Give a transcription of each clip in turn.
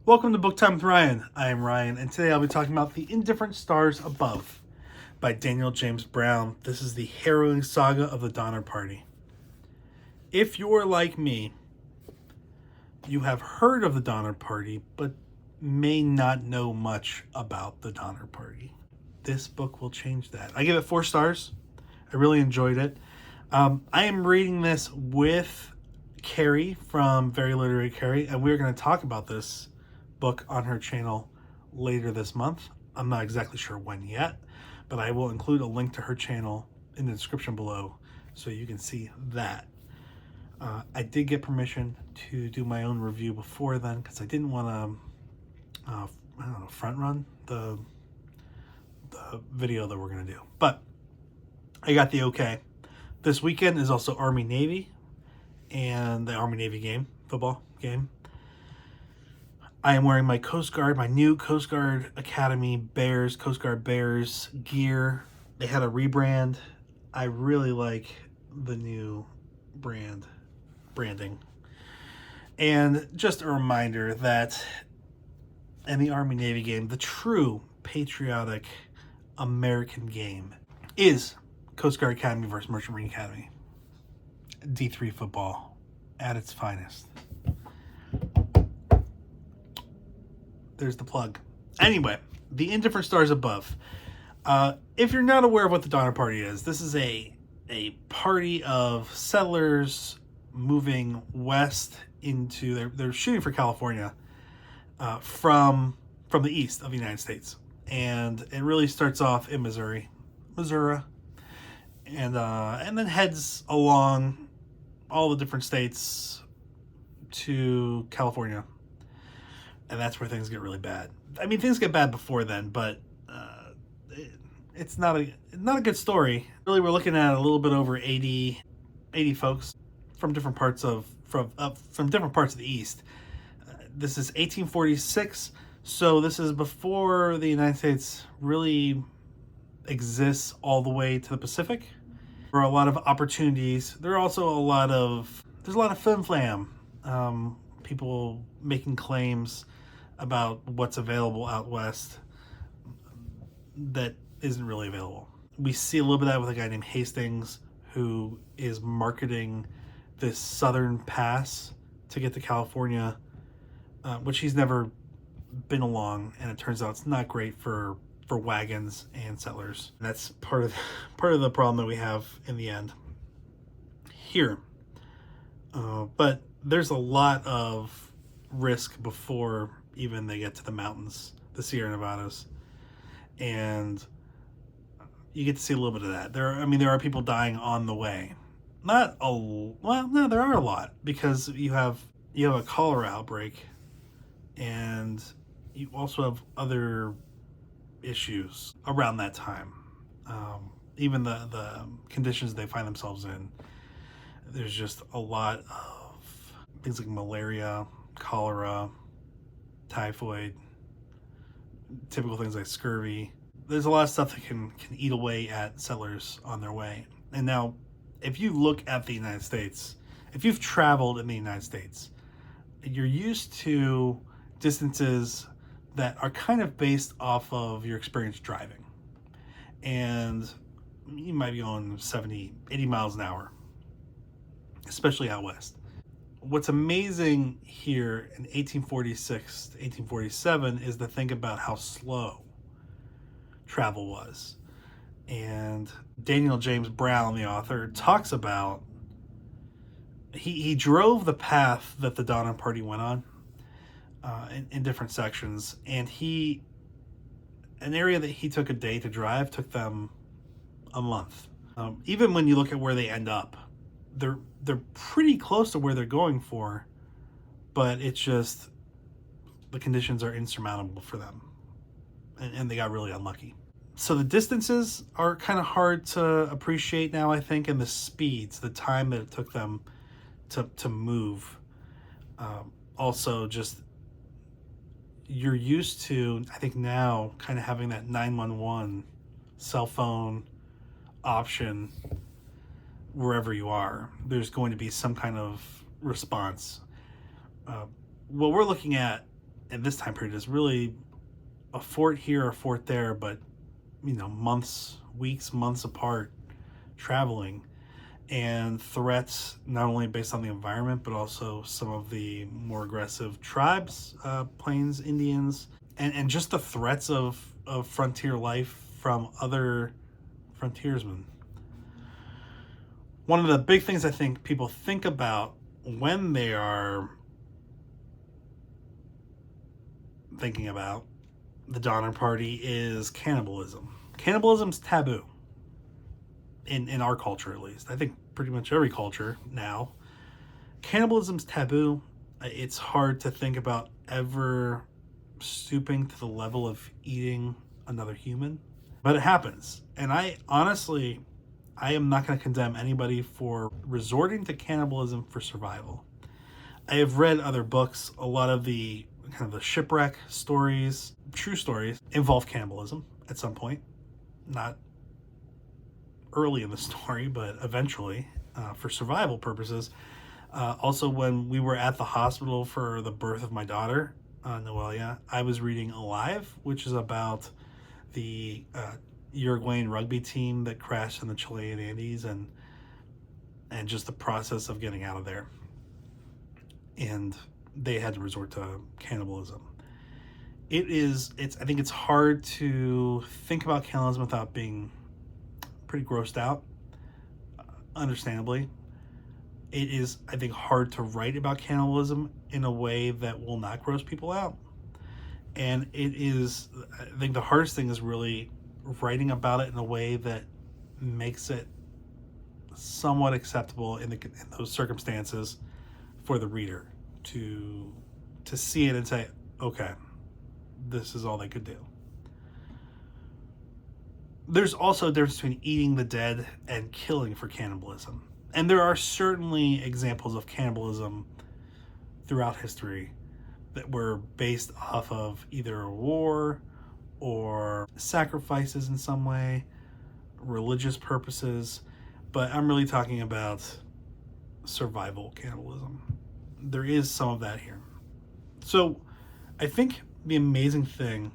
Welcome to Book Time with Ryan. I am Ryan, and today I'll be talking about The Indifferent Stars Above by Daniel James Brown. This is the harrowing saga of the Donnor Party. If you're like me, you have heard of the Donnor Party, but may not know much about the Donnor Party. This book will change that. I give it 4 stars. I really enjoyed it. I am reading this with Carrie from Very Literary Carrie, and we're going to talk about this book on her channel later this month. I'm not exactly sure when yet, but I will include a link to her channel in the description below so you can see that. I did get permission to do my own review before then because I didn't want to front run the video that we're going to do, but I got the okay. This weekend is also Army-Navy and the Army-Navy game, football game. I am wearing my Coast Guard, my new Coast Guard Academy Bears, Coast Guard Bears gear. They had a rebrand. I really like the new branding. And just a reminder that in the Army-Navy game, the true patriotic American game is Coast Guard Academy versus Merchant Marine Academy. D3 football at its finest. There's the plug. Anyway, The Indifferent Stars Above. If you're not aware of what the Donnor Party is, this is a party of settlers moving west into they're shooting for California from the east of the United States, and it really starts off in Missouri, and then heads along all the different states to California. And that's where things get really bad. I mean, things get bad before then, but it's not a good story. Really, we're looking at a little bit over 80 folks from different parts of the East. This is 1846, so this is before the United States really exists all the way to the Pacific. There are a lot of opportunities. There are also there's a lot of flim-flam. People making claims about what's available out west that isn't really available. We see a little bit of that with a guy named Hastings, who is marketing this southern pass to get to California, which he's never been along, and it turns out it's not great for wagons and settlers. That's part of the problem that we have in the end here. But there's a lot of risk before even they get to the mountains, the Sierra Nevadas, and you get to see a little bit of that. There are people dying on the way. There are a lot, because you have a cholera outbreak, and you also have other issues around that time. Even the conditions they find themselves in, there's just a lot of things like malaria, cholera, typhoid, typical things like scurvy. There's a lot of stuff that can eat away at settlers on their way. And now, if you look at the United States, if you've traveled in the United States, you're used to distances that are kind of based off of your experience driving. And you might be going 70, 80 miles an hour, especially out west. What's amazing here in 1846 to 1847 is to think about how slow travel was. And Daniel James Brown, the author, talks about he drove the path that the Donnor Party went on in different sections, and an area that he took a day to drive took them a month. Even when you look at where they end up, they're pretty close to where they're going for, but it's just the conditions are insurmountable for them, and they got really unlucky. So the distances are kind of hard to appreciate now, I think, and the speeds, the time that it took them to move. Also, just you're used to, I think now, kind of having that 911 cell phone option wherever you are. There's going to be some kind of response. What we're looking at in this time period is really a fort here, a fort there, but months, weeks, months apart, traveling, and threats not only based on the environment, but also some of the more aggressive tribes, Plains Indians, and just the threats of frontier life from other frontiersmen. One of the big things I think people think about when they are thinking about the Donner Party is cannibalism. Cannibalism's taboo. In our culture, at least. I think pretty much every culture now. Cannibalism's taboo. It's hard to think about ever stooping to the level of eating another human. But it happens. And I am not going to condemn anybody for resorting to cannibalism for survival. I have read other books. A lot of the kind of the shipwreck stories, true stories, involve cannibalism at some point. Not early in the story, but eventually, for survival purposes. Also, when we were at the hospital for the birth of my daughter, Noelia, I was reading Alive, which is about the Uruguayan rugby team that crashed in the Chilean Andes, and just the process of getting out of there. And they had to resort to cannibalism. I think it's hard to think about cannibalism without being pretty grossed out, understandably. It is, I think, hard to write about cannibalism in a way that will not gross people out. And I think the hardest thing is really writing about it in a way that makes it somewhat acceptable in those circumstances for the reader to see it and say, okay, this is all they could do. There's also a difference between eating the dead and killing for cannibalism. And there are certainly examples of cannibalism throughout history that were based off of either a war or sacrifices in some way, religious purposes. But I'm really talking about survival cannibalism. There is some of that here. So I think the amazing thing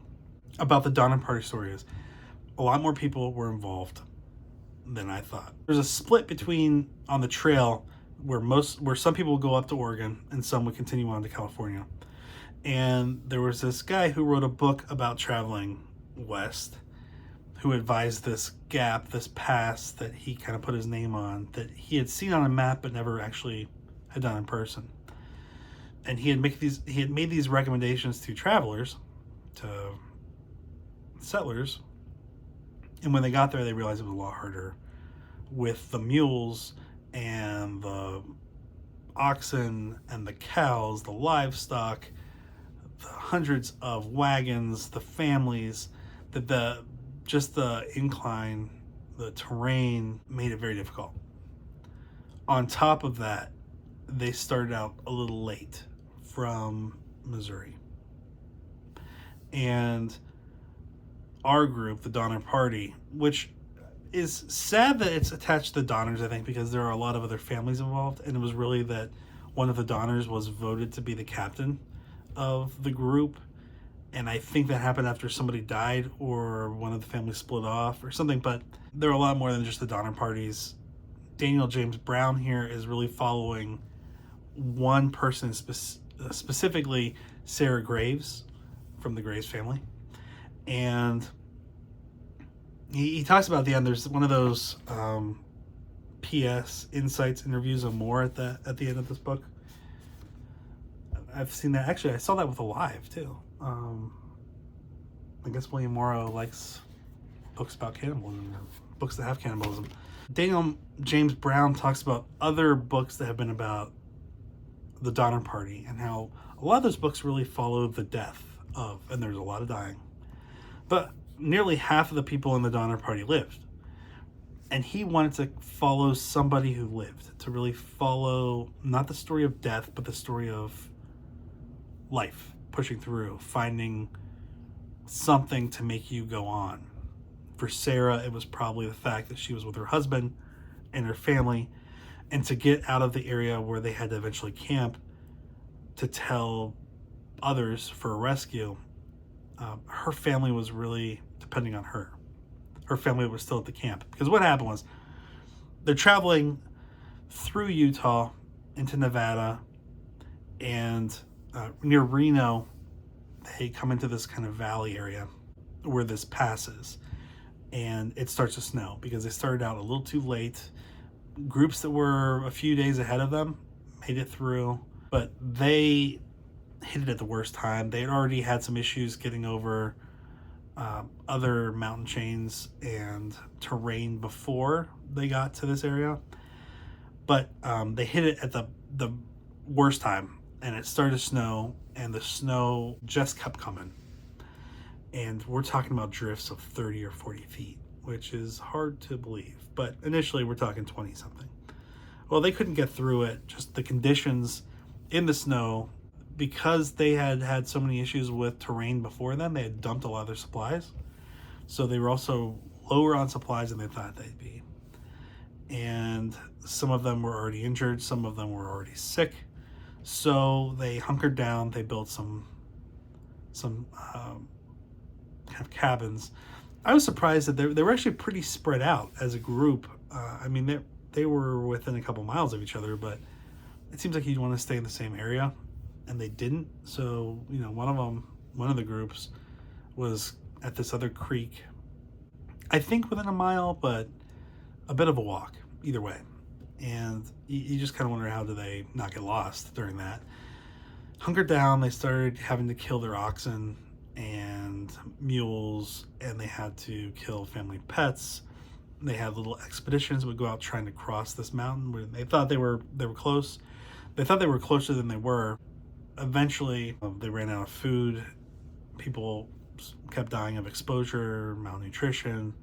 about the Donnor Party story is a lot more people were involved than I thought. There's a split between on the trail where some people would go up to Oregon and some would continue on to California. And there was this guy who wrote a book about traveling west, who advised this gap, this pass that he kind of put his name on, that he had seen on a map but never actually had done in person. And he had made these recommendations to travelers, to settlers, and when they got there, they realized it was a lot harder with the mules and the oxen and the cows, the livestock, the hundreds of wagons, the families, the incline, the terrain made it very difficult. On top of that, they started out a little late from Missouri. And our group, the Donner Party, which is sad that it's attached to the Donners, I think, because there are a lot of other families involved, and it was really that one of the Donners was voted to be the captain of the group, and I think that happened after somebody died or one of the families split off or something, but there are a lot more than just the Donner Parties. Daniel James Brown here is really following one person, specifically Sarah Graves from the Graves family. And he talks about at the end, there's one of those PS Insights interviews of Moore at the end of this book. I've seen that. Actually, I saw that with Alive, too. I guess William Morrow likes books about cannibalism, books that have cannibalism. Daniel James Brown talks about other books that have been about the Donner Party and how a lot of those books really follow the death of, and there's a lot of dying, but nearly half of the people in the Donner Party lived. And he wanted to follow somebody who lived, to really follow not the story of death, but the story of life, pushing through, finding something to make you go on. For Sarah, it was probably the fact that she was with her husband and her family, and to get out of the area where they had to eventually camp, to tell others for a rescue, her family was really depending on her. Her family was still at the camp. Because what happened was they're traveling through Utah into Nevada, and near Reno, they come into this kind of valley area where this passes, and it starts to snow because they started out a little too late. Groups that were a few days ahead of them made it through, but they hit it at the worst time. They had already had some issues getting over other mountain chains and terrain before they got to this area, but they hit it at the worst time, and it started to snow, and the snow just kept coming. And we're talking about drifts of 30 or 40 feet, which is hard to believe, but initially we're talking 20 something. Well, they couldn't get through it. Just the conditions in the snow, because they had had so many issues with terrain before them, they had dumped a lot of their supplies. So they were also lower on supplies than they thought they'd be. And some of them were already injured, some of them were already sick. So they hunkered down, they built some kind of cabins. I was surprised that they were actually pretty spread out as a group. I mean, they were within a couple miles of each other, but it seems like you'd want to stay in the same area, and they didn't. So, you know, one of the groups was at this other creek, I think within a mile, but a bit of a walk either way. And you just kind of wonder, how do they not get lost during that? Hunkered down, they started having to kill their oxen and mules, and they had to kill family pets. They had little expeditions that would go out trying to cross this mountain where they thought they were close. They thought they were closer than they were. Eventually, they ran out of food. People kept dying of exposure, malnutrition,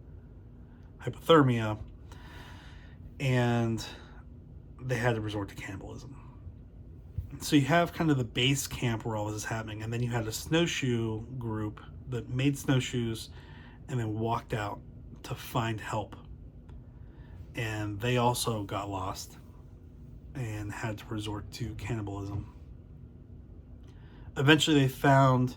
hypothermia, and they had to resort to cannibalism. So you have kind of the base camp where all this is happening, and then you had a snowshoe group that made snowshoes and then walked out to find help. And they also got lost and had to resort to cannibalism. Eventually they found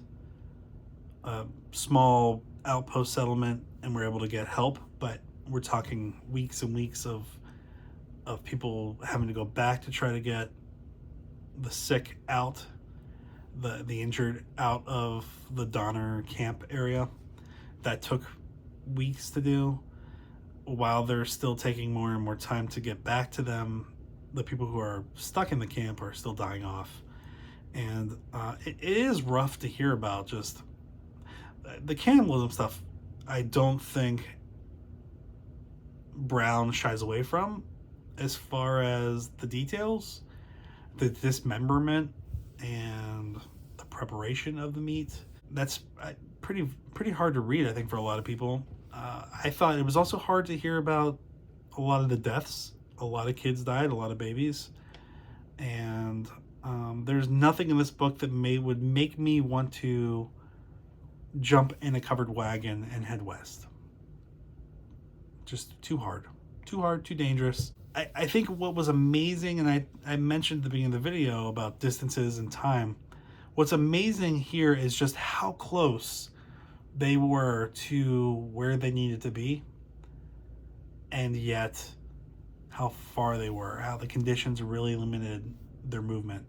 a small outpost settlement and were able to get help, but we're talking weeks and weeks of people having to go back to try to get the sick out, the injured out of the Donnor camp area. That took weeks to do, while they're still taking more and more time to get back to them. The people who are stuck in the camp are still dying off. And it is rough to hear about. Just the cannibalism stuff, I don't think Brown shies away from. As far as the details, the dismemberment and the preparation of the meat, that's pretty hard to read, I think, for a lot of people. I thought it was also hard to hear about a lot of the deaths. A lot of kids died, a lot of babies, and there's nothing in this book that would make me want to jump in a covered wagon and head west. Just too hard, too dangerous. I think what was amazing, and I mentioned at the beginning of the video about distances and time, what's amazing here is just how close they were to where they needed to be, and yet how far they were, how the conditions really limited their movement,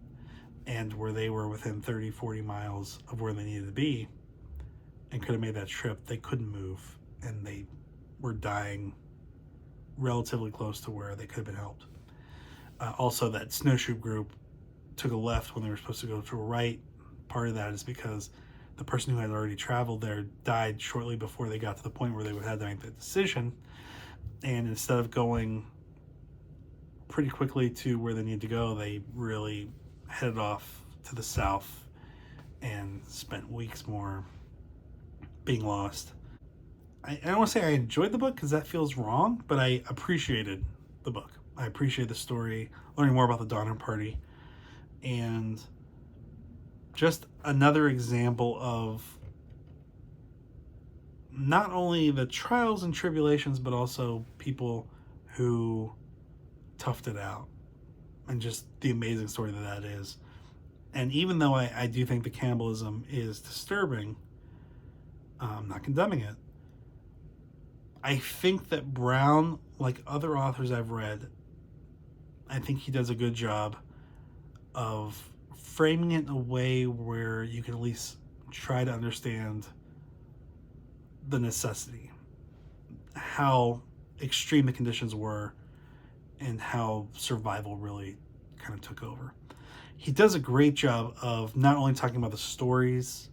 and where they were within 30, 40 miles of where they needed to be and could have made that trip, they couldn't move, and they were dying relatively close to where they could have been helped. Also, that snowshoe group took a left when they were supposed to go to a right. Part of that is because the person who had already traveled there died shortly before they got to the point where they would have to make the decision. And instead of going pretty quickly to where they need to go, they really headed off to the south and spent weeks more being lost. I don't want to say I enjoyed the book, because that feels wrong, but I appreciated the book. I appreciate the story, learning more about the Donnor party, and just another example of not only the trials and tribulations, but also people who toughed it out, and just the amazing story that is. And even though I do think the cannibalism is disturbing, I'm not condemning it. I think that Brown, like other authors I've read, I think he does a good job of framing it in a way where you can at least try to understand the necessity, how extreme the conditions were, and how survival really kind of took over. He does a great job of not only talking about the stories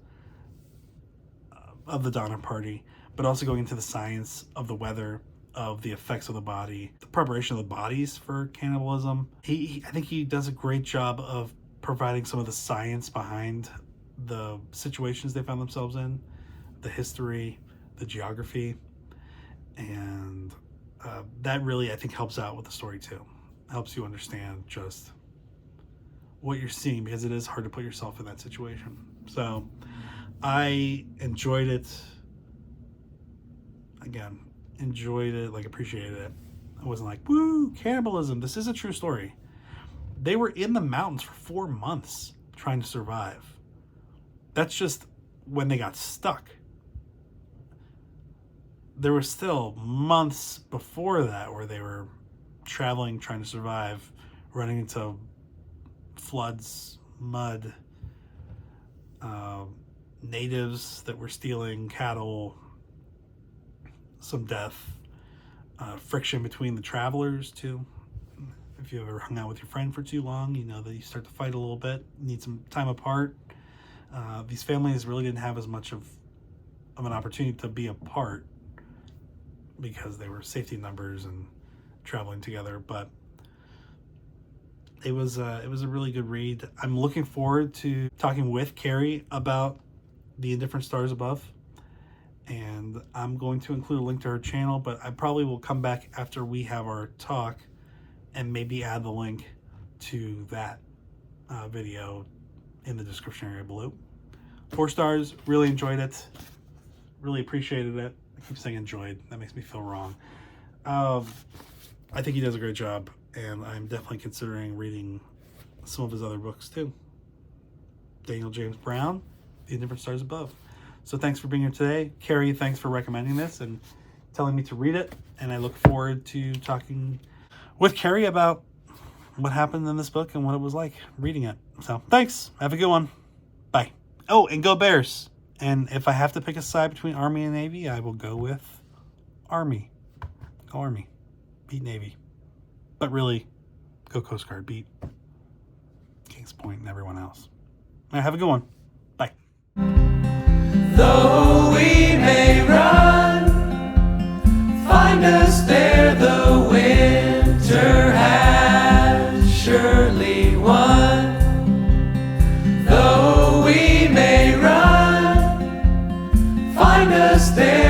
of the Donnor party, but also going into the science of the weather, of the effects of the body, the preparation of the bodies for cannibalism. I think he does a great job of providing some of the science behind the situations they found themselves in, the history, the geography, and that really, I think, helps out with the story too. Helps you understand just what you're seeing, because it is hard to put yourself in that situation. So I enjoyed it. Again, enjoyed it, like appreciated it. I wasn't like, woo, cannibalism. This is a true story. They were in the mountains for 4 months trying to survive. That's just when they got stuck. There were still months before that where they were traveling, trying to survive, running into floods, mud, natives that were stealing cattle, some death, friction between the travelers too. If you ever hung out with your friend for too long, you know that you start to fight a little bit, need some time apart. These families really didn't have as much of an opportunity to be apart because they were safety numbers and traveling together, but it was a really good read. I'm looking forward to talking with Carrie about the Indifferent Stars Above, and I'm going to include a link to her channel, but I probably will come back after we have our talk and maybe add the link to that video in the description area below. 4 stars, really enjoyed it, really appreciated it. I keep saying enjoyed, that makes me feel wrong. I think he does a great job, and I'm definitely considering reading some of his other books too. Daniel James Brown, The Indifferent Stars Above. So thanks for being here today. Carrie, thanks for recommending this and telling me to read it, and I look forward to talking with Carrie about what happened in this book and what it was like reading it. So thanks, have a good one, bye. Oh, and go Bears. And if I have to pick a side between Army and Navy, I will go with Army. Go Army. Beat Navy. But really, go Coast Guard. Beat Kings Point and everyone else. All right, have a good one. Bye. Though we may run, find us there, the winter has surely won. Though we may run, find us there.